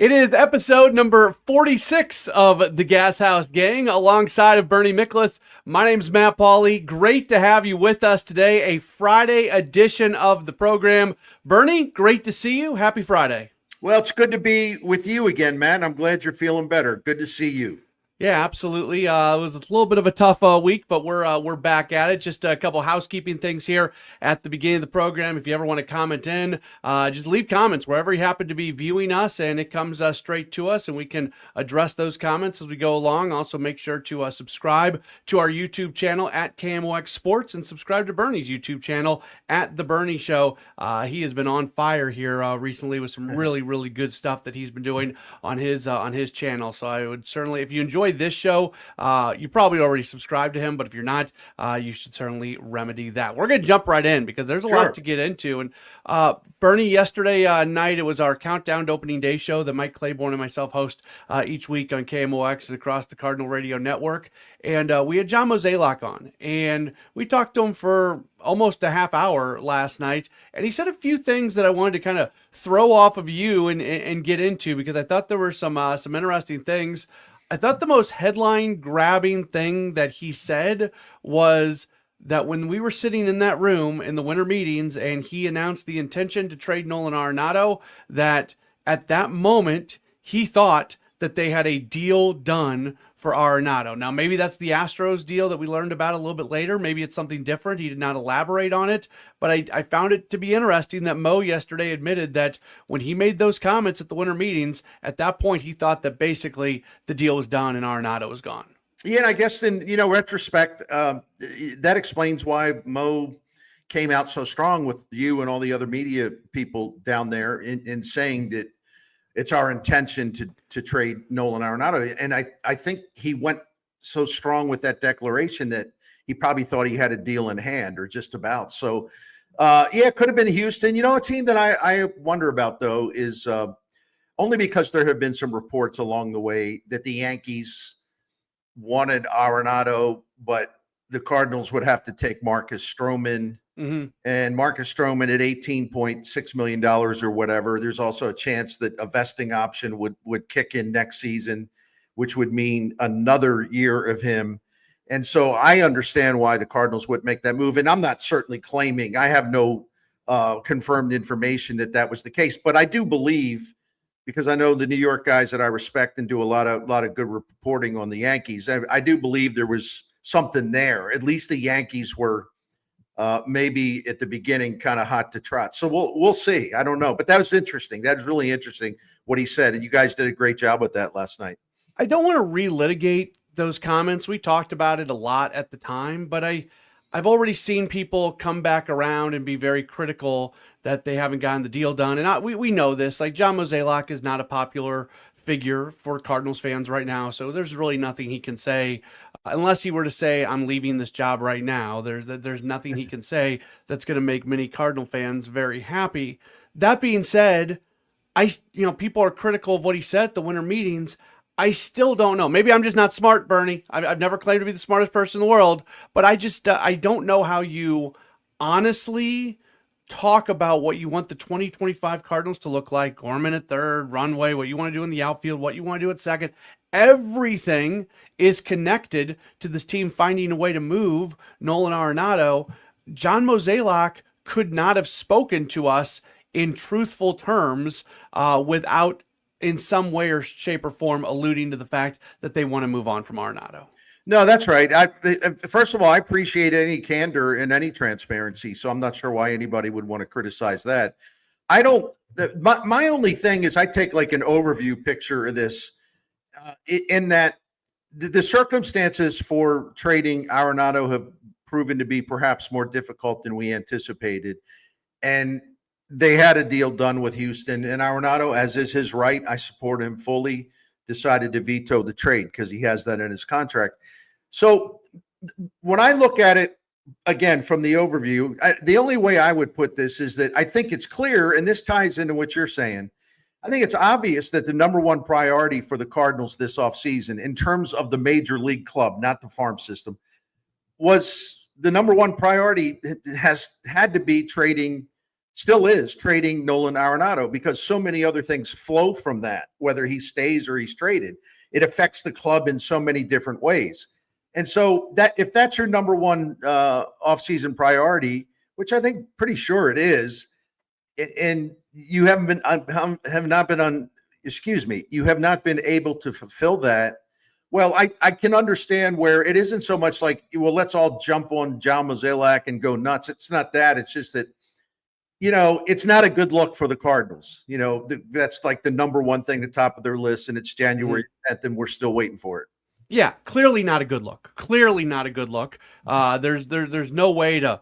It is episode number 46 of the GasHouse Gang, alongside of Bernie Miklasz. My name's Matt Pauley. Great to have you with us today, a Friday edition of the program. Bernie, great to see you. Happy Friday. Well, it's good to be with you again, Matt. I'm glad you're feeling better. Good to see you. Yeah, absolutely. It was a little bit of a tough week, but we're back at it. Just a couple housekeeping things here at the beginning of the program. If you ever want to comment in, just leave comments wherever you happen to be viewing us, and it comes straight to us, and we can address those comments as we go along. Also, make sure to subscribe to our YouTube channel at KMOX Sports, and subscribe to Bernie's YouTube channel at The Bernie Show. He has been on fire here recently with some really, really good stuff that he's been doing on his channel. So I would certainly, if you enjoy this show, you probably already subscribed to him, but if you're not, you should certainly remedy that. We're going to jump right in because there's a lot to get into. And Bernie, yesterday night, it was our Countdown to Opening Day show that Mike Claiborne and myself host each week on KMOX and across the Cardinal Radio Network. And we had John Mozeliak on, and we talked to him for almost a half hour last night, and he said a few things that I wanted to kind of throw off of you and get into, because I thought there were some interesting things. I thought the most headline-grabbing thing that he said was that when we were sitting in that room in the winter meetings and he announced the intention to trade Nolan Arenado, that at that moment he thought that they had a deal done for Arenado. Now, maybe that's the Astros deal that we learned about a little bit later. Maybe it's something different. He did not elaborate on it, but I found it to be interesting that Mo yesterday admitted that when he made those comments at the winter meetings, at that point, he thought that basically the deal was done and Arenado was gone. Yeah, and I guess in, retrospect, that explains why Mo came out so strong with you and all the other media people down there in saying that it's our intention to trade Nolan Arenado. And I think he went so strong with that declaration that he probably thought he had a deal in hand, or just about. So, it could have been Houston. A team that I wonder about, though, is only because there have been some reports along the way that the Yankees wanted Arenado, but the Cardinals would have to take Marcus Stroman. Mm-hmm. And Marcus Stroman at $18.6 million or whatever. There's also a chance that a vesting option would kick in next season, which would mean another year of him. And so I understand why the Cardinals would make that move. And I'm not certainly claiming, I have no confirmed information that was the case, but I do believe, because I know the New York guys that I respect and do a lot of good reporting on the Yankees, I do believe there was something there. At least the Yankees were maybe at the beginning kind of hot to trot. So we'll see. I don't know. But that was interesting. That was really interesting what he said. And you guys did a great job with that last night. I don't want to relitigate those comments. We talked about it a lot at the time, but I've already seen people come back around and be very critical that they haven't gotten the deal done. And we know this. Like, John Mozeliak is not a popular figure for Cardinals fans right now, so there's really nothing he can say unless he were to say, I'm leaving this job right now. There's nothing he can say that's going to make many Cardinal fans very happy. That being said, people are critical of what he said at the winter meetings. I still don't know. Maybe I'm just not smart, Bernie. I've never claimed to be the smartest person in the world, but I just I don't know how you honestly talk about what you want the 2025 Cardinals to look like. Gorman at third, Runway, what you want to do in the outfield, what you want to do at second. Everything is connected to this team finding a way to move Nolan Arenado. John Mozeliak could not have spoken to us in truthful terms without in some way or shape or form alluding to the fact that they want to move on from Arenado. No, that's right. First of all, I appreciate any candor and any transparency, so I'm not sure why anybody would want to criticize that. I don't. My only thing is I take like an overview picture of this, in that the circumstances for trading Arenado have proven to be perhaps more difficult than we anticipated, and they had a deal done with Houston, and Arenado, as is his right, I support him fully, decided to veto the trade because he has that in his contract. So when I look at it, again, from the overview, the only way I would put this is that I think it's clear, and this ties into what you're saying. I think it's obvious that the number one priority for the Cardinals this offseason, in terms of the major league club, not the farm system, was the number one priority has had to be trading still is trading Nolan Arenado, because so many other things flow from that, whether he stays or he's traded. It affects the club in so many different ways. And so that if that's your number one offseason priority, which I think pretty sure it is, and you have not been able to fulfill that. Well, I can understand where it isn't so much like, well, let's all jump on John Mozeliak and go nuts. It's not that. It's just that, it's not a good look for the Cardinals. That's like the number one thing, the top of their list, and it's January 10th, and we're still waiting for it. Yeah, clearly not a good look. Clearly not a good look. There's no way to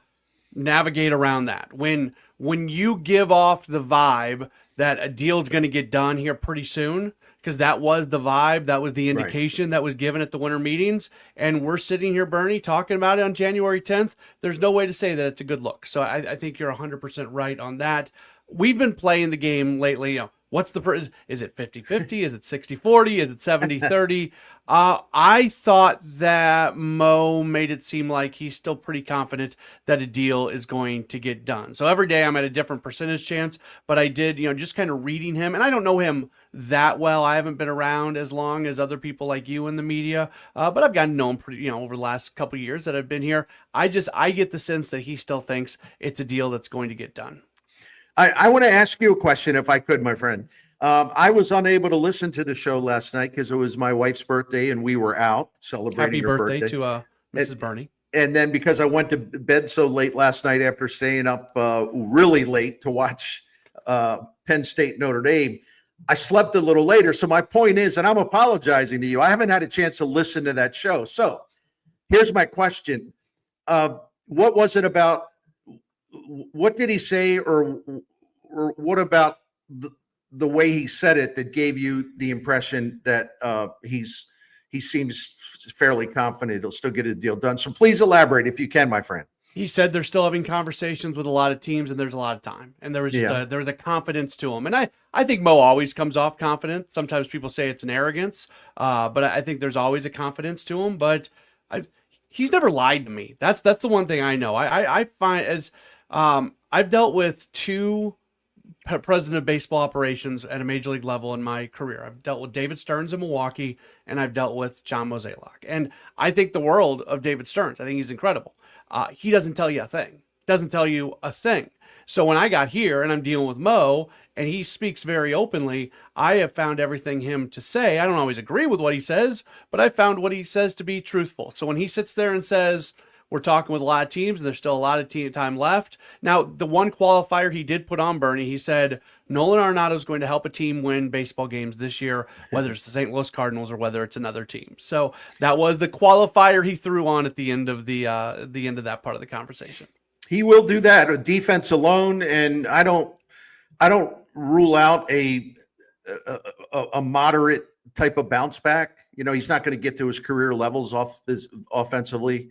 navigate around that. When you give off the vibe that a deal is going to get done here pretty soon, because that was the vibe, that was the indication that was given at the winter meetings, and we're sitting here, Bernie, talking about it on January 10th, there's no way to say that it's a good look. So I think you're 100% right on that. We've been playing the game lately, what's is it 50-50? Is it 60-40? Is it 70-30? I thought that Mo made it seem like he's still pretty confident that a deal is going to get done. So every day I'm at a different percentage chance, but I did, just kind of reading him, and I don't know him that well. I haven't been around as long as other people like you in the media, but I've gotten to know him pretty, over the last couple of years that I've been here. I get the sense that he still thinks it's a deal that's going to get done. I want to ask you a question, if I could, my friend. I was unable to listen to the show last night because it was my wife's birthday and we were out celebrating her birthday. Happy birthday to Mrs. Bernie. And then because I went to bed so late last night after staying up really late to watch Penn State Notre Dame, I slept a little later. So my point is, and I'm apologizing to you, I haven't had a chance to listen to that show. So here's my question. What was it about? What did he say, or what about the way he said it that gave you the impression that he seems fairly confident he'll still get a deal done? So please elaborate if you can, my friend. He said they're still having conversations with a lot of teams, and there's a lot of time, and there was there was a confidence to him. And I think Mo always comes off confident. Sometimes people say it's an arrogance, but I think there's always a confidence to him. But he's never lied to me. That's the one thing I know. I find as I've dealt with two president of baseball operations at a major league level in my career. I've dealt with David Stearns in Milwaukee, and I've dealt with John Mozeliak. And I think the world of David Stearns. I think he's incredible. He doesn't tell you a thing. So when I got here and I'm dealing with Mo and he speaks very openly, I have found everything him to say. I don't always agree with what he says, but I found what he says to be truthful. So when he sits there and says, we're talking with a lot of teams and there's still a lot of time left. Now, the one qualifier he did put on Bernie, he said, Nolan Arenado is going to help a team win baseball games this year, whether it's the St. Louis Cardinals or whether it's another team. So that was the qualifier he threw on at the end of that part of the conversation. He will do that. A defense alone, and I don't rule out a moderate type of bounce back. He's not going to get to his career levels offensively.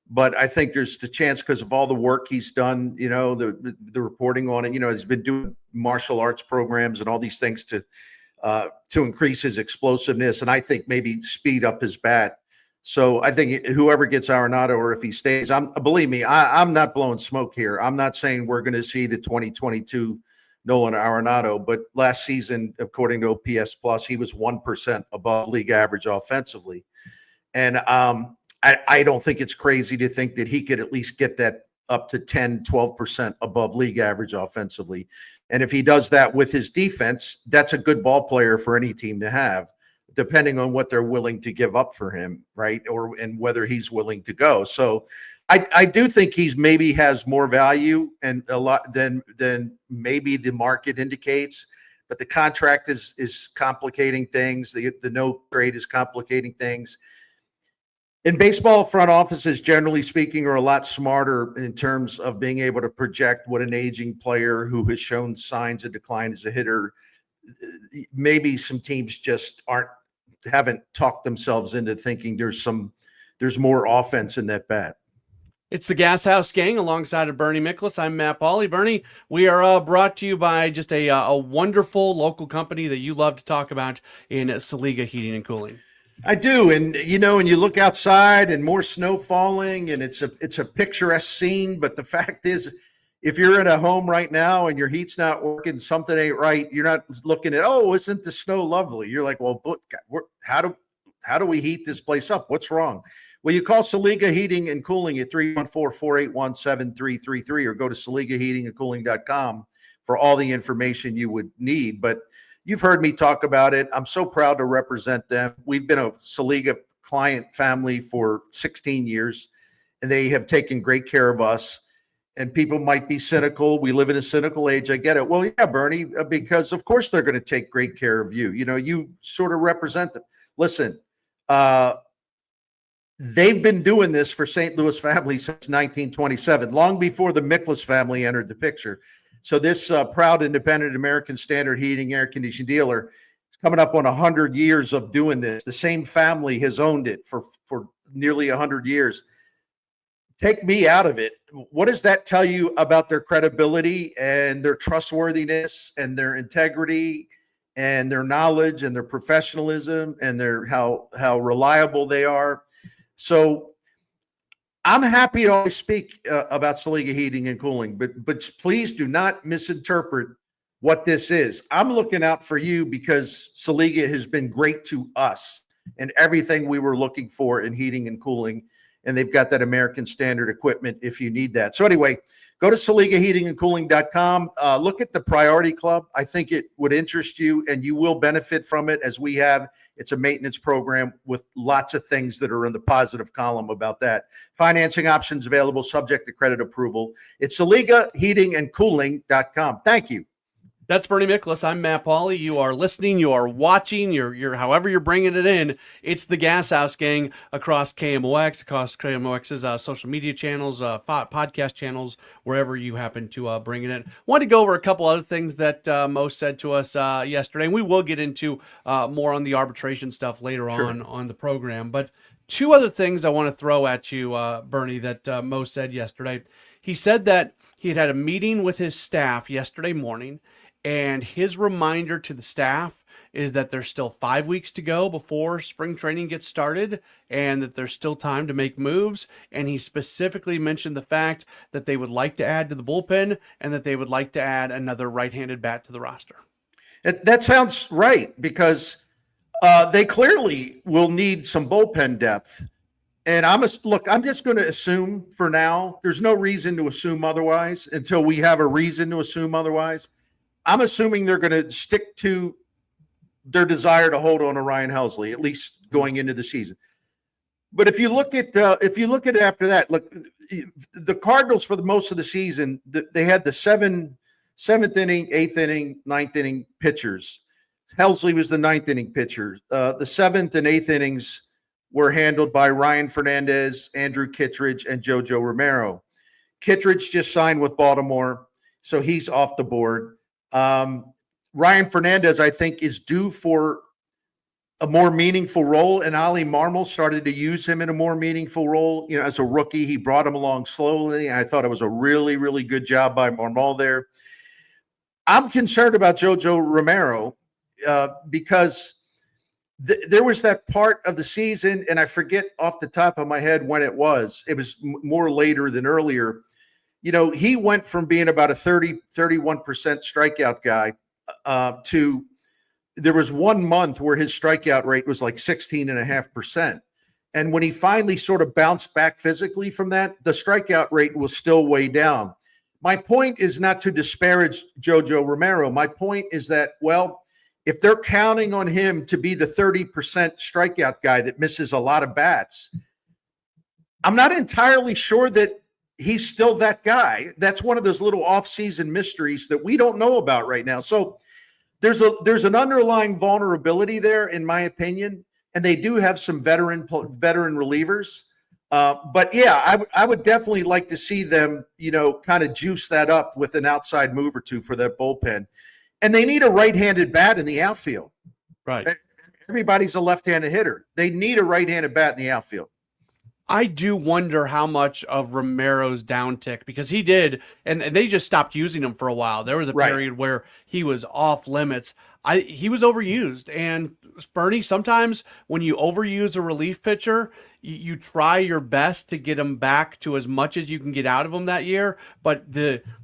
But I think there's the chance because of all the work he's done, the reporting on it. He's been doing martial arts programs and all these things to increase his explosiveness, and I think maybe speed up his bat. So I think whoever gets Arenado, or if he stays, believe me, I'm not blowing smoke here. I'm not saying we're going to see the 2022 Nolan Arenado, but last season, according to OPS Plus, he was 1% above league average offensively, and I don't think it's crazy to think that he could at least get that up to 10, 12% above league average offensively. And if he does that with his defense, that's a good ball player for any team to have, depending on what they're willing to give up for him, right? And whether he's willing to go. So I do think he's maybe has more value and a lot than maybe the market indicates. But the contract is complicating things. The no trade is complicating things. In baseball, front offices, generally speaking, are a lot smarter in terms of being able to project what an aging player who has shown signs of decline as a hitter. Maybe some teams just haven't talked themselves into thinking there's more offense in that bat. It's the GasHouse gang alongside of Bernie Miklasz. I'm Matt Pauley. Bernie, we are brought to you by just a wonderful local company that you love to talk about in Saliga Heating and Cooling. I do. And, and you look outside and more snow falling and it's a picturesque scene. But the fact is, if you're in a home right now and your heat's not working, something ain't right. You're not looking at, oh, isn't the snow lovely? You're like, well, how do we heat this place up? What's wrong? Well, you call Saliga Heating and Cooling at 314-481-7333 or go to SaligaHeatingandCooling.com for all the information you would need. But you've heard me talk about it. I'm so proud to represent them. We've been a Saliga client family for 16 years, and they have taken great care of us. And people might be cynical. We live in a cynical age. I get it. Well, yeah, Bernie, because of course they're going to take great care of you. You know, you sort of represent them. Listen, they've been doing this for St. Louis family since 1927, long before the Miklasz family entered the picture. So this proud independent American Standard heating air conditioning dealer is coming up on 100 years of doing this. The same family has owned it for nearly 100 years. Take me out of it. What does that tell you about their credibility and their trustworthiness and their integrity and their knowledge and their professionalism and their how reliable they are? So I'm happy to always speak about Saliga Heating and Cooling, but please do not misinterpret what this is. I'm looking out for you because Saliga has been great to us and everything we were looking for in heating and cooling. And they've got that American Standard equipment if you need that. So anyway, go to SaligaHeatingandCooling.com. Look at the Priority Club. I think it would interest you, and you will benefit from it as we have. It's a maintenance program with lots of things that are in the positive column about that. Financing options available, subject to credit approval. It's SaligaHeatingandCooling.com. Thank you. That's Bernie Miklasz. I'm Matt Pauley. You are listening, you are watching, you're however you're bringing it in. It's the GasHouse gang across KMOX, across KMOX's social media channels, podcast channels, wherever you happen to bring it in. Want to go over a couple other things that Mo said to us yesterday, and we will get into more on the arbitration stuff later on the program. But two other things I want to throw at you, Bernie, that Mo said yesterday. He said that he had a meeting with his staff yesterday morning, and his reminder to the staff is that there's still 5 weeks to go before spring training gets started and that there's still time to make moves. And he specifically mentioned the fact that they would like to add to the bullpen and that they would like to add another right-handed bat to the roster. That sounds right, because they clearly will need some bullpen depth. And I'm just going to assume for now, there's no reason to assume otherwise until we have a reason to assume otherwise. I'm assuming they're going to stick to their desire to hold on to Ryan Helsley, at least going into the season. But if you look at after that, look, the Cardinals for the most of the season, they had the seventh inning, eighth inning, ninth inning pitchers. Helsley was the ninth inning pitcher. The seventh and eighth innings were handled by Ryan Fernandez, Andrew Kittredge, and JoJo Romero. Kittredge just signed with Baltimore, so he's off the board. Ryan Fernandez, I think, is due for a more meaningful role, and Ali Marmol started to use him in a more meaningful role. You know, as a rookie, he brought him along slowly. I thought it was a really, really good job by Marmol there. I'm concerned about JoJo Romero because there was that part of the season, and I forget off the top of my head when it was. It was more later than earlier. You know, he went from being about a 31% strikeout guy to there was 1 month where his strikeout rate was like 16.5%. And when he finally sort of bounced back physically from that, the strikeout rate was still way down. My point is not to disparage JoJo Romero. My point is that, well, if they're counting on him to be the 30% strikeout guy that misses a lot of bats, I'm not entirely sure that he's still that guy. That's one of those little off-season mysteries that we don't know about right now. So there's an underlying vulnerability there, in my opinion, and they do have some veteran relievers. But yeah, I would definitely like to see them, you know, kind of juice that up with an outside move or two for that bullpen. And they need a right-handed bat in the outfield. Right. Everybody's a left-handed hitter. They need a right-handed bat in the outfield. I do wonder how much of Romero's downtick, because he did, and they just stopped using him for a while. There was a period where he was off limits. He was overused. And Bernie, sometimes when you overuse a relief pitcher, you try your best to get him back to as much as you can get out of him that year, but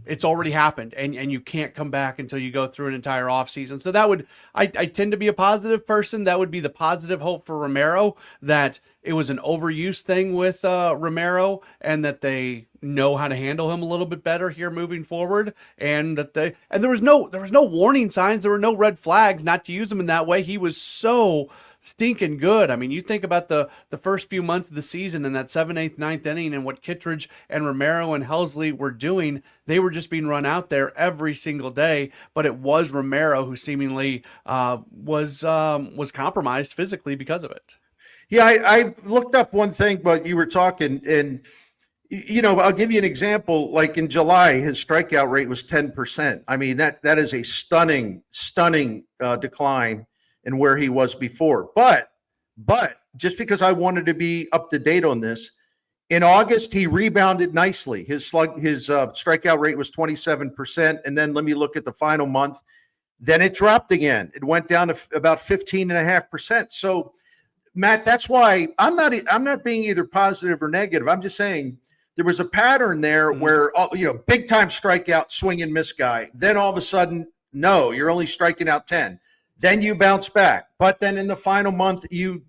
it's already happened, and you can't come back until you go through an entire offseason. So that would, I tend to be a positive person. That would be the positive hope for Romero, that it was an overuse thing with Romero, and that they know how to handle him a little bit better here moving forward, and that there was no warning signs, there were no red flags not to use him in that way. He was so stinking good. I mean, you think about the first few months of the season and that 7th, 8th, 9th inning and what Kittredge and Romero and Helsley were doing. They were just being run out there every single day, but it was Romero who seemingly was compromised physically because of it. Yeah, I looked up one thing, but you were talking, and I'll give you an example. Like in July, his strikeout rate was 10%. I mean, that is a stunning decline in where he was before. But just because I wanted to be up to date on this, in August he rebounded nicely. His strikeout rate was 27%, and then let me look at the final month. Then it dropped again. It went down to about 15.5%. So, Matt, that's why I'm not being either positive or negative. I'm just saying there was a pattern there where big time strikeout, swing and miss guy. Then all of a sudden, no, you're only striking out 10. Then you bounce back, but then in the final month, your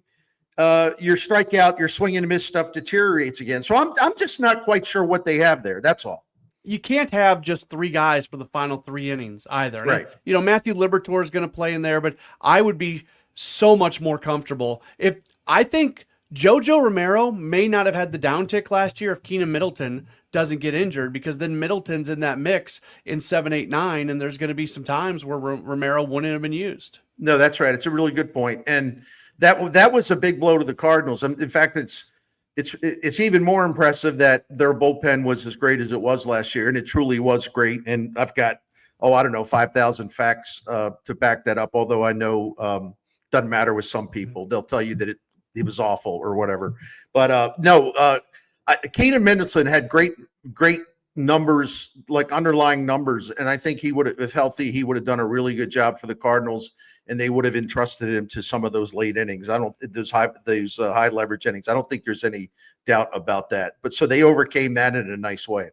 strikeout, your swing and miss stuff deteriorates again. So I'm just not quite sure what they have there. That's all. You can't have just 3 guys for the final 3 innings either. Right. And, Matthew Liberatore is going to play in there, but I would be so much more comfortable if I think JoJo Romero may not have had the downtick last year if Keenan Middleton doesn't get injured, because then Middleton's in that mix in 7, 8, 9, and there's going to be some times where Romero wouldn't have been used. No, that's right. It's a really good point, and that was a big blow to the Cardinals. In fact, it's even more impressive that their bullpen was as great as it was last year, and it truly was great. And I've got 5,000 facts to back that up. Although I know doesn't matter with some people, they'll tell you that it was awful or whatever. But Keenan Middleton had great numbers, like underlying numbers, and I think he would have, if healthy, he would have done a really good job for the Cardinals, and they would have entrusted him to some of those late innings. Those high leverage innings. I don't think there's any doubt about that. But so they overcame that in a nice way.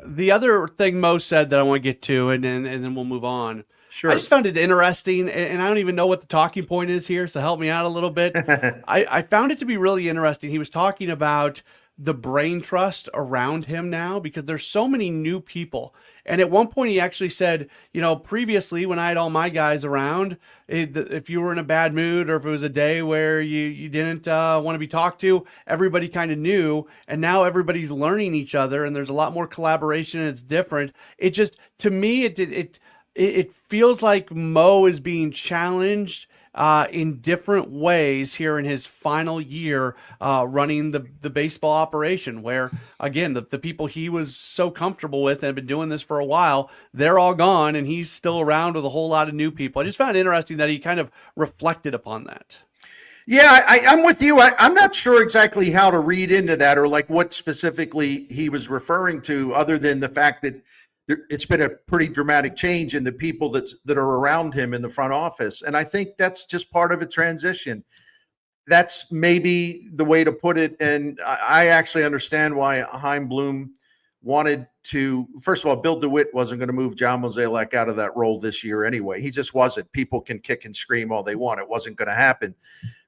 The other thing Mo said that I want to get to, and then we'll move on. Sure. I just found it interesting, and I don't even know what the talking point is here, so help me out a little bit. I found it to be really interesting. He was talking about the brain trust around him now, because there's so many new people. And at one point he actually said, previously when I had all my guys around, if you were in a bad mood or if it was a day where you didn't want to be talked to, everybody kind of knew. And now everybody's learning each other, and there's a lot more collaboration, and it's different. It just, to me, it feels like Mo is being challenged in different ways here in his final year running the baseball operation, where, again, the people he was so comfortable with and have been doing this for a while, they're all gone, and he's still around with a whole lot of new people. I just found it interesting that he kind of reflected upon that. Yeah, I'm with you. I'm not sure exactly how to read into that, or like what specifically he was referring to, other than the fact that it's been a pretty dramatic change in the people that are around him in the front office. And I think that's just part of a transition. That's maybe the way to put it. And I actually understand why Chaim Bloom wanted to. First of all, Bill DeWitt wasn't going to move John Mozeliak out of that role this year anyway. He just wasn't. People can kick and scream all they want. It wasn't going to happen.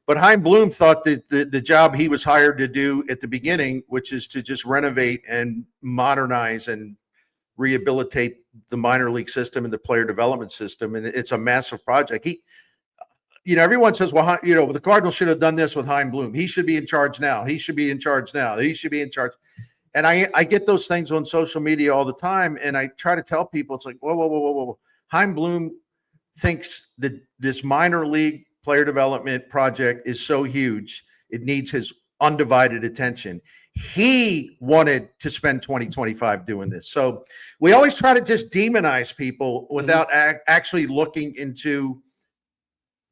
But Chaim Bloom thought that the job he was hired to do at the beginning, which is to just renovate and modernize and rehabilitate the minor league system and the player development system, and it's a massive project. Everyone says, well, the Cardinals should have done this with Chaim Bloom. He should be in charge now. He should be in charge now. He should be in charge. And I get those things on social media all the time, and I try to tell people, it's like, whoa. Chaim Bloom thinks that this minor league player development project is so huge, it needs his undivided attention. He wanted to spend 2025 doing this. So we always try to just demonize people without actually looking into,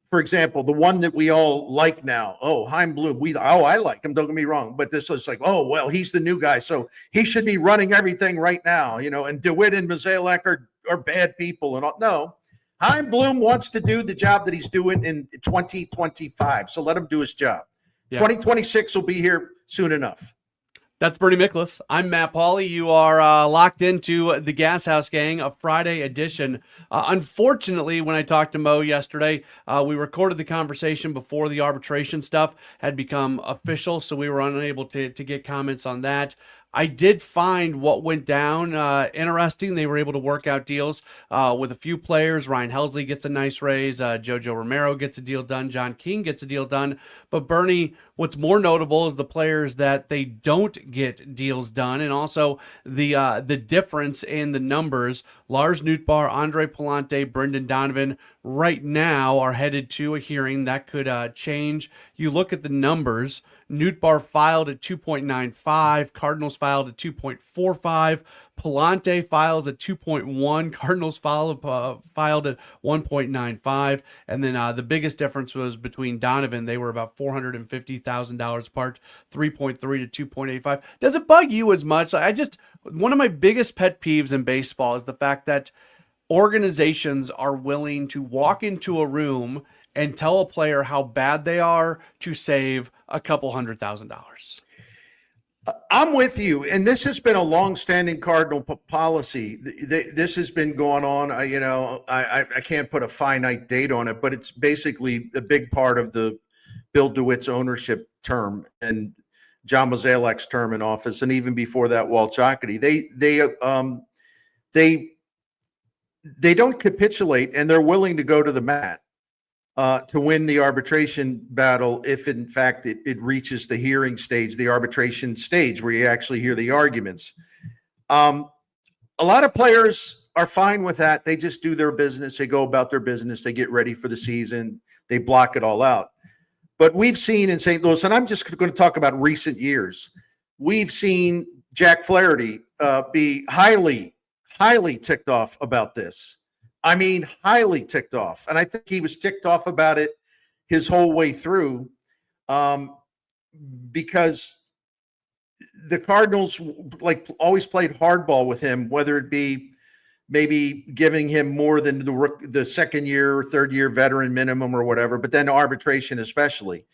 for example, the one that we all like now. Oh, Chaim Bloom. I like him. Don't get me wrong. But this is like, oh, well, he's the new guy, so he should be running everything right now. And DeWitt and Mozeliak are bad people. And all. No, Chaim Bloom wants to do the job that he's doing in 2025. So let him do his job. Yeah. 2026 will be here soon enough. That's Bernie Miklasz. I'm Matt Pauley. You are locked into the GasHouse Gang, a Friday edition. Unfortunately, when I talked to Mo yesterday, we recorded the conversation before the arbitration stuff had become official, so we were unable to get comments on that. I did find what went down interesting. They were able to work out deals with a few players. Ryan Helsley gets a nice raise. Jojo Romero gets a deal done. John King gets a deal done. But Bernie, what's more notable is the players that they don't get deals done, and also the difference in the numbers. Lars Nootbaar, Andre Pallante, Brendan Donovan right now are headed to a hearing that could change. You look at the numbers. Nootbaar filed at 2.95, Cardinals filed at 2.45, Pallante filed at 2.1, Cardinals filed at 1.95, and then the biggest difference was between Donovan. They were about $450,000 apart, 3.3 to 2.85. Does it bug you as much? One of my biggest pet peeves in baseball is the fact that organizations are willing to walk into a room and tell a player how bad they are to save a couple $100,000. I'm with you, and this has been a long-standing Cardinal policy. This has been going on. I can't put a finite date on it, but it's basically a big part of the Bill DeWitt's ownership term and John Mozeliak's term in office, and even before that, Walt Jocketty. They don't capitulate, and they're willing to go to the mat to win the arbitration battle if, in fact, it reaches the hearing stage, the arbitration stage, where you actually hear the arguments. A lot of players are fine with that. They just do their business. They go about their business. They get ready for the season. They block it all out. But we've seen in St. Louis, and I'm just going to talk about recent years, we've seen Jack Flaherty be highly ticked off about this. I mean, highly ticked off. And I think he was ticked off about it his whole way through because the Cardinals always played hardball with him, whether it be maybe giving him more than the second year or third year veteran minimum or whatever, but then arbitration especially.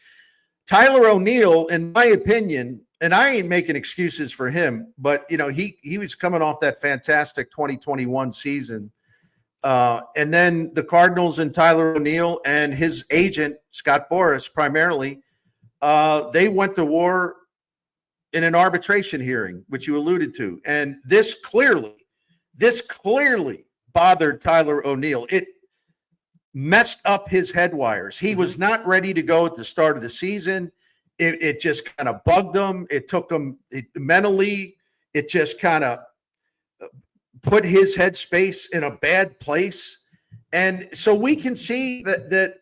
Tyler O'Neill, in my opinion, and I ain't making excuses for him, but he was coming off that fantastic 2021 season. And then the Cardinals and Tyler O'Neill and his agent, Scott Boras, primarily, they went to war in an arbitration hearing, which you alluded to. And this clearly bothered Tyler O'Neill. It messed up his head wires. He was not ready to go at the start of the season. It just kind of bugged him. It took him mentally. It just kind of put his headspace in a bad place. And so we can see that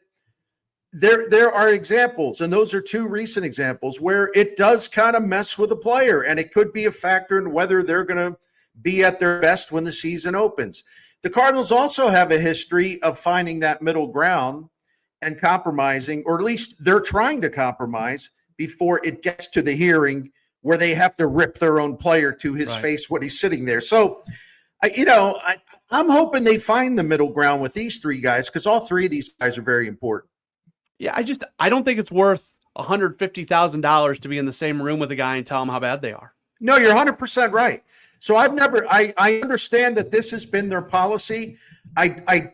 there are examples, and those are two recent examples, where it does kind of mess with a player, and it could be a factor in whether they're going to be at their best when the season opens. The Cardinals also have a history of finding that middle ground and compromising, or at least they're trying to compromise before it gets to the hearing where they have to rip their own player to his face when he's sitting there. So, I'm hoping they find the middle ground with these three guys, because all three of these guys are very important. Yeah, I don't think it's worth $150,000 to be in the same room with a guy and tell him how bad they are. No, you're 100% right. So I understand that this has been their policy. I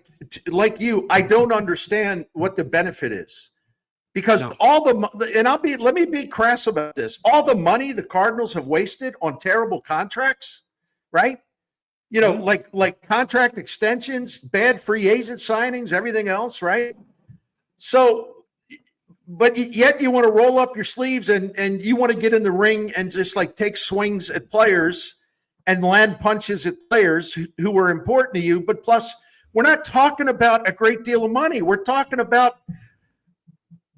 like you, I don't understand what the benefit is, because let me be crass about this. All the money the Cardinals have wasted on terrible contracts, right? Like contract extensions, bad free agent signings, everything else, right? So, but yet you want to roll up your sleeves and you want to get in the ring and just take swings at players and land punches at players who were important to you. But plus, we're not talking about a great deal of money. We're talking about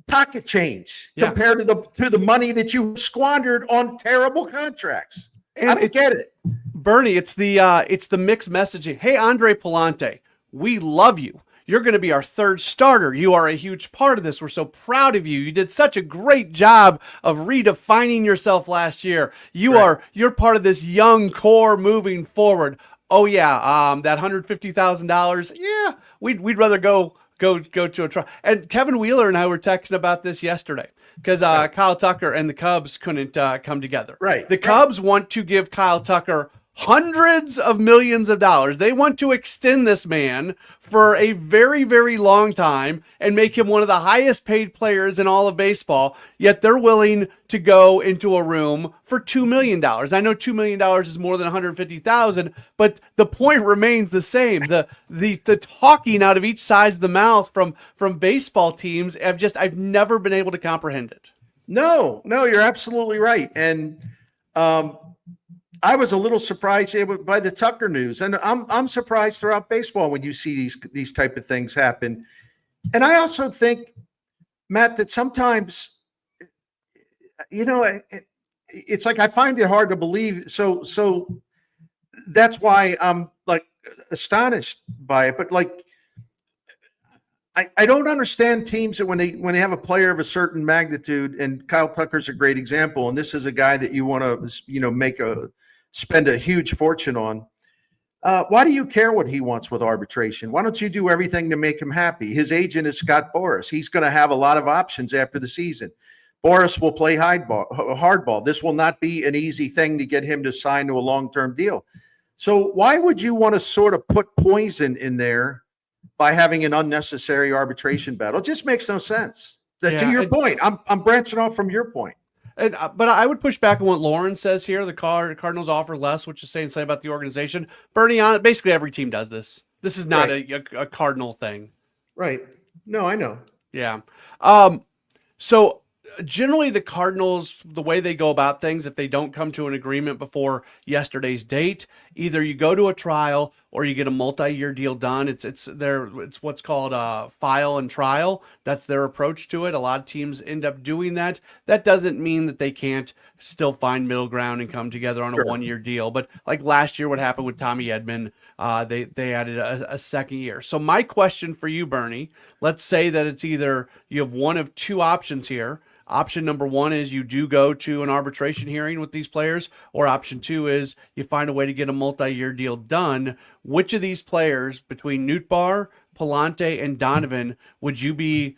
pocket change compared to the money that you squandered on terrible contracts. And I don't get it. Bernie, it's the mixed messaging. Hey, Andre Pallante, we love you. You're going to be our third starter. You are a huge part of this. We're so proud of you. You did such a great job of redefining yourself last year. You're part of this young core moving forward. Oh yeah, that $150,000. Yeah, we'd rather go to a trial. And Kevin Wheeler and I were texting about this yesterday. because Kyle Tucker and the Cubs couldn't come together. Right. The Cubs want to give Kyle Tucker hundreds of millions of dollars. They want to extend this man for a very, very long time and make him one of the highest paid players in all of baseball, yet they're willing to go into a room for $2 million. I know $2 million is more than $150,000, but the point remains the same. The talking out of each side of the mouth from baseball teams, I've never been able to comprehend it. No, you're absolutely right. And I was a little surprised by the Tucker news, and I'm surprised throughout baseball when you see these type of things happen. And I also think, Matt, that sometimes, it's like I find it hard to believe. So that's why I'm like astonished by it. But like, I don't understand teams that when they have a player of a certain magnitude, and Kyle Tucker's a great example, and this is a guy that you want to spend a huge fortune on. Why do you care what he wants with arbitration? Why don't you do everything to make him happy? His agent is Scott Boras. He's going to have a lot of options after the season. Boras will play hardball. This will not be an easy thing to get him to sign to a long-term deal. So why would you want to sort of put poison in there by having an unnecessary arbitration battle? It just makes no sense. To your point, I'm branching off from your point. But I would push back on what Lauren says here. The Cardinals offer less, which is saying something about the organization. Bernie, on basically every team does this. This is not a Cardinal thing. Right. No, I know. Yeah. So generally the Cardinals, the way they go about things, if they don't come to an agreement before yesterday's date, either you go to a trial or you get a multi-year deal done. It's what's called file and trial. That's their approach to it. A lot of teams end up doing that. That doesn't mean that they can't still find middle ground and come together on a one-year deal. But like last year, what happened with Tommy Edman, they added a second year. So my question for you, Bernie, let's say that it's either you have one of two options here. Option number one is you do go to an arbitration hearing with these players, or option two is you find a way to get a multi-year deal done. Which of these players between Nootbaar, Pallante, and Donovan would you be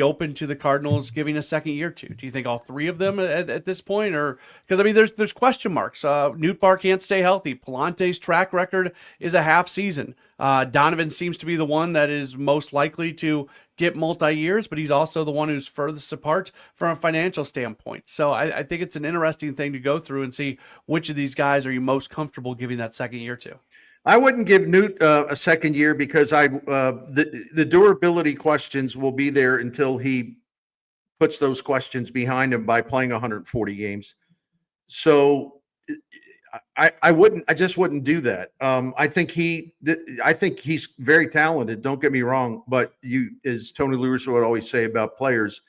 open to the Cardinals giving a second year to? Do you think all three of them at this point, or because I mean there's question marks. Nootbaar can't stay healthy. Pallante's track record is a half season. Donovan seems to be the one that is most likely to get multi-years, but he's also the one who's furthest apart from a financial standpoint. So I think it's an interesting thing to go through and see which of these guys are you most comfortable giving that second year to. I wouldn't give Newt a second year because the durability questions will be there until he puts those questions behind him by playing 140 games. So I just wouldn't do that. I think he's very talented. Don't get me wrong, but as Tony Lewis would always say about players,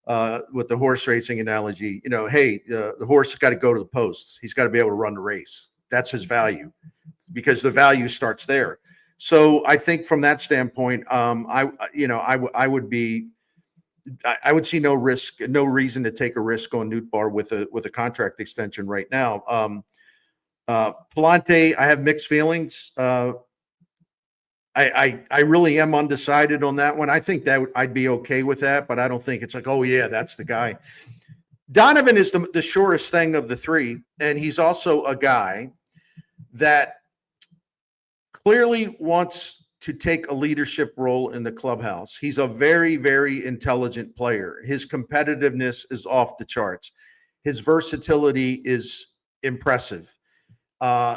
with the horse racing analogy, hey, the horse has got to go to the posts. He's got to be able to run the race. That's his value, because the value starts there. So I think from that standpoint, I would see no risk, no reason to take a risk on Nootbaar with a contract extension right now. Pallante, I have mixed feelings. I really am undecided on that one. I think that I'd be okay with that, but I don't think it's like, oh yeah, that's the guy. Donovan is the surest thing of the three, and he's also a guy that clearly wants to take a leadership role in the clubhouse. He's a very, very intelligent player. His competitiveness is off the charts. His versatility is impressive.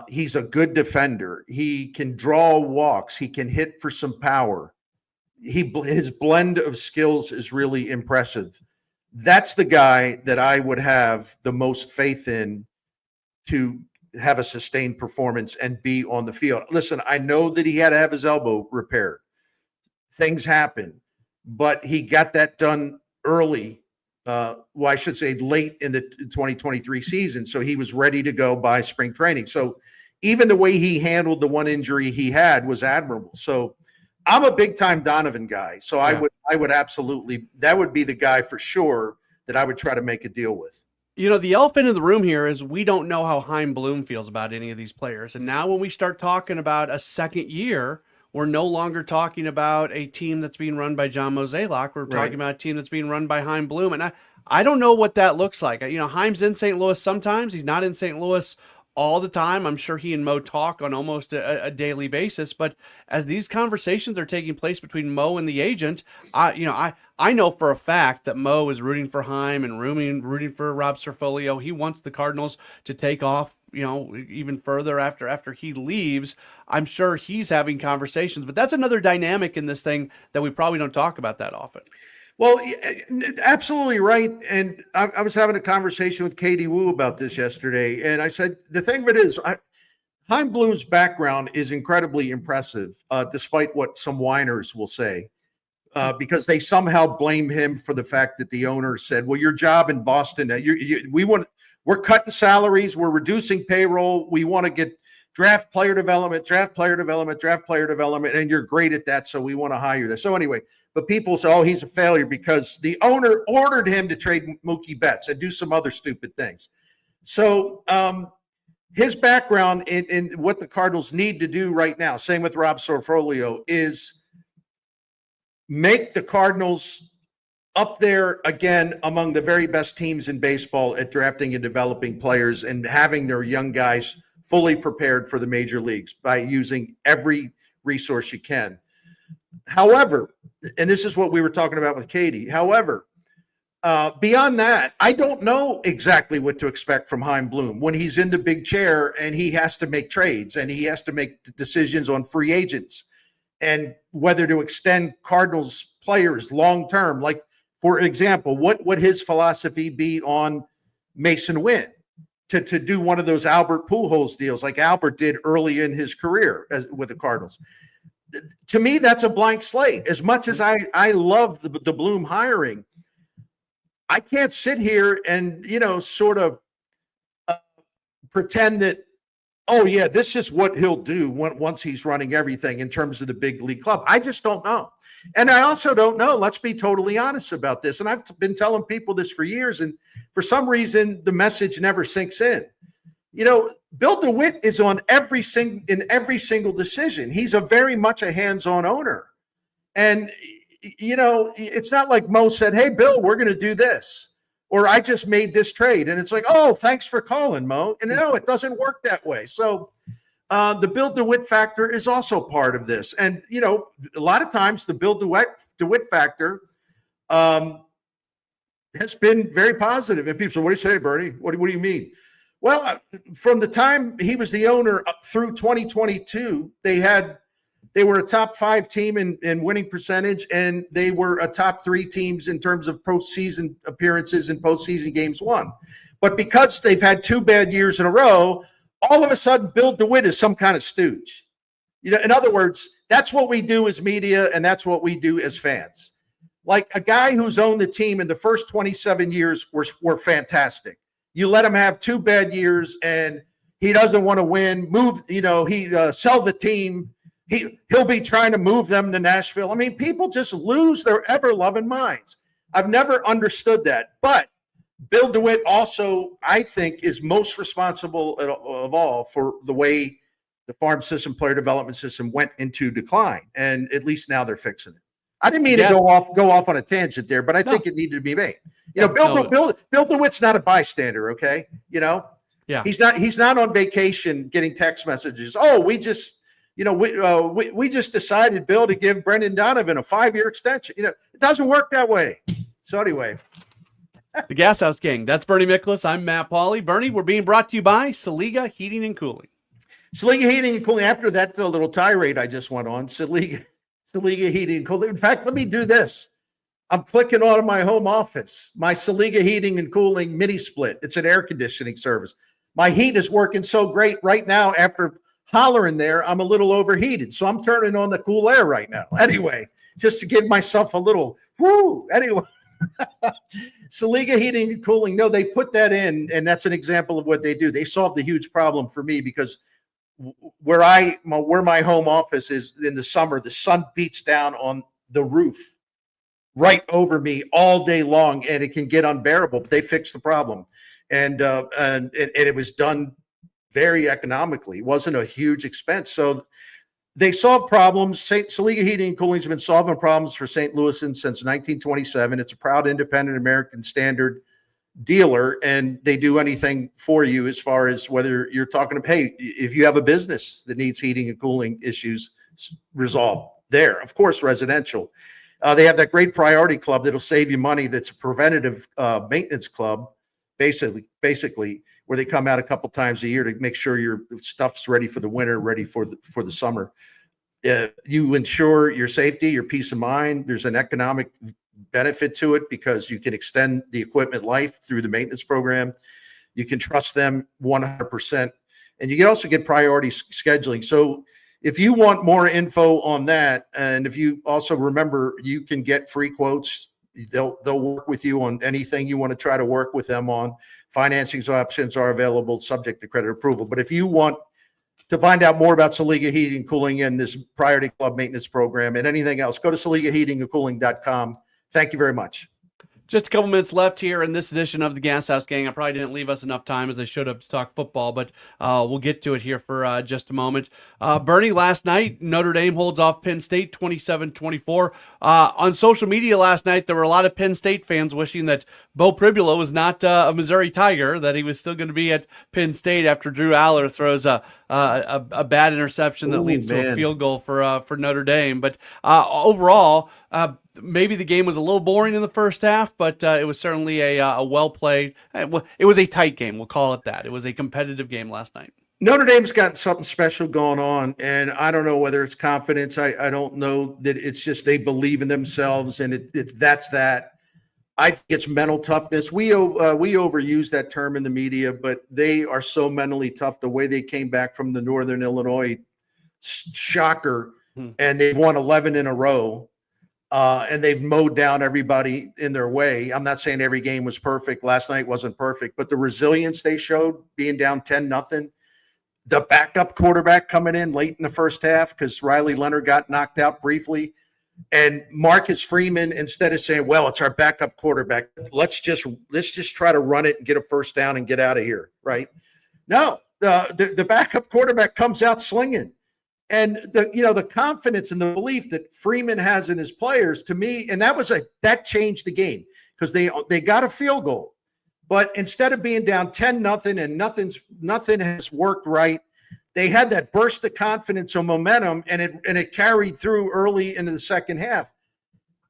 He's a good defender. He can draw walks. He can hit for some power. His blend of skills is really impressive. That's the guy that I would have the most faith in to have a sustained performance and be on the field. Listen, I know that he had to have his elbow repaired. Things happen, but he got that done early. I should say late in the 2023 season. So he was ready to go by spring training. So even the way he handled the one injury he had was admirable. So I'm a big time Donovan guy. So yeah. I would absolutely, that would be the guy for sure that I would try to make a deal with. The elephant in the room here is we don't know how Chaim Bloom feels about any of these players. And now when we start talking about a second year, we're no longer talking about a team that's being run by John Mozeliak. We're talking about a team that's being run by Chaim Bloom. And I don't know what that looks like. Heim's in St. Louis sometimes. He's not in St. Louis all the time. I'm sure he and Mo talk on almost a daily basis. But as these conversations are taking place between Mo and the agent, I know for a fact that Mo is rooting for Heim and rooting for Rob Cerfolio. He wants the Cardinals to take off, even further after he leaves. I'm sure he's having conversations, but that's another dynamic in this thing that we probably don't talk about that often. Well, absolutely right. And I was having a conversation with Katie Wu about this yesterday, and I said the thing of it is, Chaim Bloom's background is incredibly impressive, despite what some whiners will say, because they somehow blame him for the fact that the owner said, "Well, your job in Boston, we're cutting salaries, we're reducing payroll, we want to get draft player development, and you're great at that, so we want to hire you." So anyway, but people say, "Oh, he's a failure because the owner ordered him to trade Mookie Betts and do some other stupid things." So his background in what the Cardinals need to do right now, same with Rob Cerfolio, is make the Cardinals up there again among the very best teams in baseball at drafting and developing players and having their young guys fully prepared for the major leagues by using every resource you can. However, and this is what we were talking about with Katie, however, beyond that, I don't know exactly what to expect from Chaim Bloom when he's in the big chair and he has to make trades and he has to make decisions on free agents and whether to extend Cardinals players long-term. Like, for example, what would his philosophy be on Mason Wynn? To do one of those Albert Pujols deals like Albert did early in his career with the Cardinals. To me, that's a blank slate. As much as I love the Bloom hiring, I can't sit here and, sort of pretend that, oh, yeah, this is what he'll do once he's running everything in terms of the big league club. I just don't know. And I also don't know. Let's be totally honest about this. And I've been telling people this for years, and for some reason, the message never sinks in. Bill DeWitt is on every single decision. He's very much a hands-on owner. And, it's not like Mo said, "Hey, Bill, we're going to do this," or "I just made this trade." And it's like, "Oh, thanks for calling, Mo." And no, it doesn't work that way. So the Bill DeWitt factor is also part of this. And, a lot of times the Bill DeWitt factor has been very positive. And people say, "What do you say, Bernie? What do you mean?" Well, from the time he was the owner through 2022, they were a top 5 team in winning percentage, and they were a top 3 teams in terms of postseason appearances and postseason games won. But because they've had 2 bad years in a row, all of a sudden Bill DeWitt is some kind of stooge. In other words, that's what we do as media, and that's what we do as fans. Like a guy who's owned the team in the first 27 years were fantastic. You let him have 2 bad years, and he doesn't want to win. Sell the team. He'll be trying to move them to Nashville. I mean, people just lose their ever-loving minds. I've never understood that. But Bill DeWitt also, I think, is most responsible of all for the way the farm system, player development system went into decline. And at least now they're fixing it. I didn't mean to go off on a tangent there, but I think it needed to be made. Bill DeWitt's not a bystander, okay? Yeah. He's not on vacation getting text messages. "Oh, we just decided, Bill, to give Brendan Donovan a 5-year extension." It doesn't work that way. So anyway. The GasHouse Gang. That's Bernie Miklasz. I'm Matt Pauley. Bernie, we're being brought to you by Saliga Heating and Cooling. Saliga Heating and Cooling. After that, the little tirade I just went on, Saliga Heating and Cooling. In fact, let me do this. I'm clicking on my home office, my Saliga Heating and Cooling mini split. It's an air conditioning service. My heat is working so great right now. After hollering there, I'm a little overheated. So I'm turning on the cool air right now. Anyway, just to give myself a little whoo. Anyway, Saliga Heating and Cooling. No, they put that in, and that's an example of what they do. They solved a huge problem for me because where my home office is in the summer, the sun beats down on the roof right over me all day long, and it can get unbearable. But they fixed the problem, and it was done very economically. It wasn't a huge expense. So They solve problems. Saliga Heating and Cooling has been solving problems for St. Louisans since 1927. It's a proud independent American standard dealer, and they do anything for you as far as whether you're talking to, hey, if you have a business that needs heating and cooling issues resolved there, of course, residential. They have that great priority club that'll save you money. That's a preventative maintenance club, basically, where they come out a couple times a year to make sure your stuff's ready for the winter, ready for the summer. You ensure your safety, your peace of mind. There's an economic benefit to it because you can extend the equipment life through the maintenance program. You can trust them 100%. And you can also get priority scheduling. So if you want more info on that, and if you also remember, you can get free quotes. They'll work with you on anything you want to try to work with them on. Financing options are available, subject to credit approval. But if you want to find out more about Saliga Heating and Cooling and this Priority Club maintenance program and anything else, go to SaligaHeatingandCooling.com. Thank you very much. Just a couple minutes left here in this edition of the GasHouse Gang. I probably didn't leave us enough time as I should have to talk football, but we'll get to it here for just a moment. Bernie, last night, Notre Dame holds off Penn State 27-24. On social media last night, there were a lot of Penn State fans wishing that Bo Pribula was not a Missouri Tiger, that he was still going to be at Penn State after Drew Aller throws a bad interception that leads to a field goal for Notre Dame. But overall, maybe the game was a little boring in the first half, but it was certainly a well-played. It was a tight game. We'll call it that. It was a competitive game last night. Notre Dame's got something special going on, and I don't know whether it's confidence. I don't know that it's just they believe in themselves, and that's that. I think it's mental toughness. We overuse that term in the media, but they are so mentally tough. The way they came back from the Northern Illinois shocker, and they've won 11 in a row. And they've mowed down everybody in their way. I'm not saying every game was perfect. Last night wasn't perfect, but the resilience they showed being down 10-0, the backup quarterback coming in late in the first half because Riley Leonard got knocked out briefly, and Marcus Freeman, instead of saying, well, it's our backup quarterback, let's just try to run it and get a first down and get out of here, right? No, the backup quarterback comes out slinging. And the confidence and the belief that Freeman has in his players, to me, and that changed the game because they got a field goal, but instead of being down 10-0 and nothing has worked right, they had that burst of confidence or momentum, and it carried through early into the second half.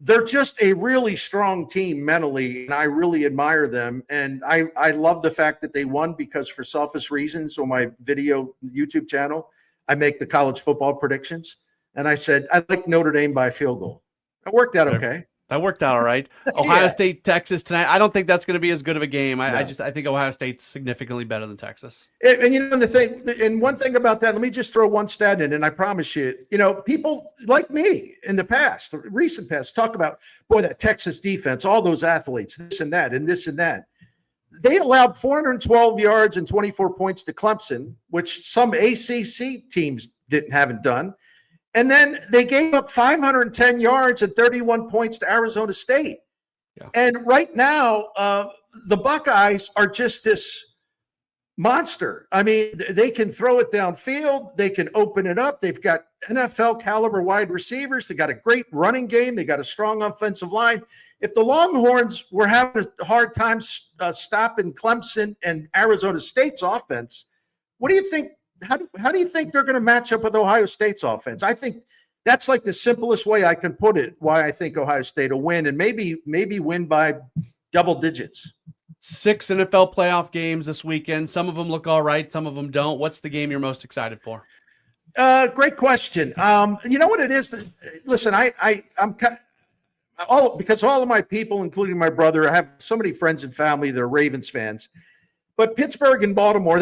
They're just a really strong team mentally, and I really admire them. And I love the fact that they won because for selfish reasons on my video YouTube channel, I make the college football predictions, and I said I like Notre Dame by a field goal. It worked out okay. That worked out all right. Ohio State, Texas tonight. I don't think that's going to be as good of a game. I think Ohio State's significantly better than Texas. And one thing about that, let me just throw one stat in, and I promise you, people like me in the past, the recent past, talk about, boy, that Texas defense, all those athletes, this and that, and this and that. They allowed 412 yards and 24 points to Clemson, which some ACC teams haven't done. And then they gave up 510 yards and 31 points to Arizona State. Yeah. And right now, the Buckeyes are just this monster. I mean, they can throw it downfield. They can open it up. They've got NFL caliber wide receivers. They got a great running game. They got a strong offensive line. If the Longhorns were having a hard time stopping Clemson and Arizona State's offense, what do you think? How do you think they're going to match up with Ohio State's offense? I think that's like the simplest way I can put it, why I think Ohio State will win, and maybe win by double digits. 6 NFL playoff games this weekend. Some of them look all right. Some of them don't. What's the game you're most excited for? Great question. You know what it is? Listen, because all of my people, including my brother, I have so many friends and family that are Ravens fans. But Pittsburgh and Baltimore,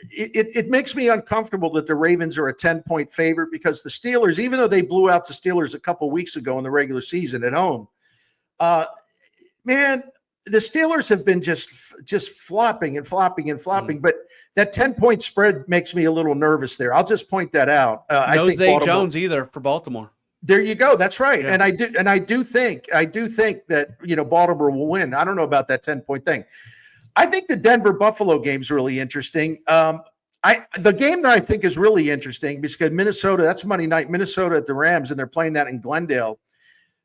it makes me uncomfortable that the Ravens are a 10-point favorite because the Steelers, even though they blew out the Steelers a couple weeks ago in the regular season at home, man, the Steelers have been just flopping and flopping and flopping. But that 10-point spread makes me a little nervous there. I'll just point that out. No Zay Jones either for Baltimore. There you go. That's right. Yeah. And I do think that Baltimore will win. I don't know about that 10-point thing. I think the Denver-Buffalo game is really interesting. The game that I think is really interesting because Minnesota, that's Monday night, Minnesota at the Rams, and they're playing that in Glendale.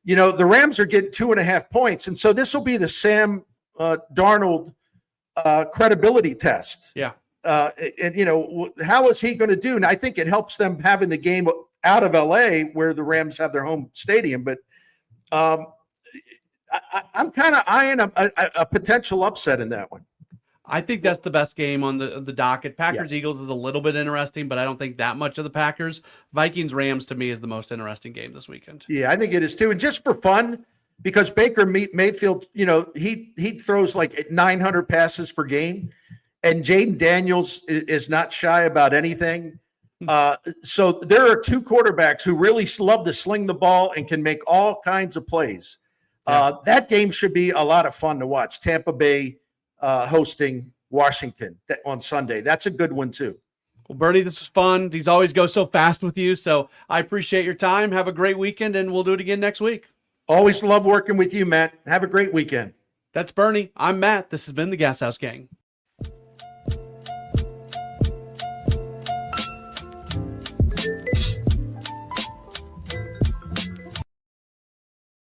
The Rams are getting 2.5 points. And so this will be the Sam Darnold credibility test. Yeah. And how is he going to do? And I think it helps them having the game out of LA where the Rams have their home stadium. But I'm kind of eyeing a potential upset in that one. I think that's the best game on the docket. Packers-Eagles is a little bit interesting, but I don't think that much of the Packers. Vikings-Rams, to me, is the most interesting game this weekend. Yeah, I think it is too. And just for fun, because Baker Mayfield, he throws like 900 passes per game, and Jaden Daniels is not shy about anything. So there are two quarterbacks who really love to sling the ball and can make all kinds of plays. That game should be a lot of fun to watch. Tampa Bay hosting Washington on Sunday. That's a good one too. Well, Bernie, this was fun. These always go so fast with you, so I appreciate your time. Have a great weekend, and we'll do it again next week. Always love working with you, Matt. Have a great weekend. That's Bernie. I'm Matt. This has been the GasHouse Gang.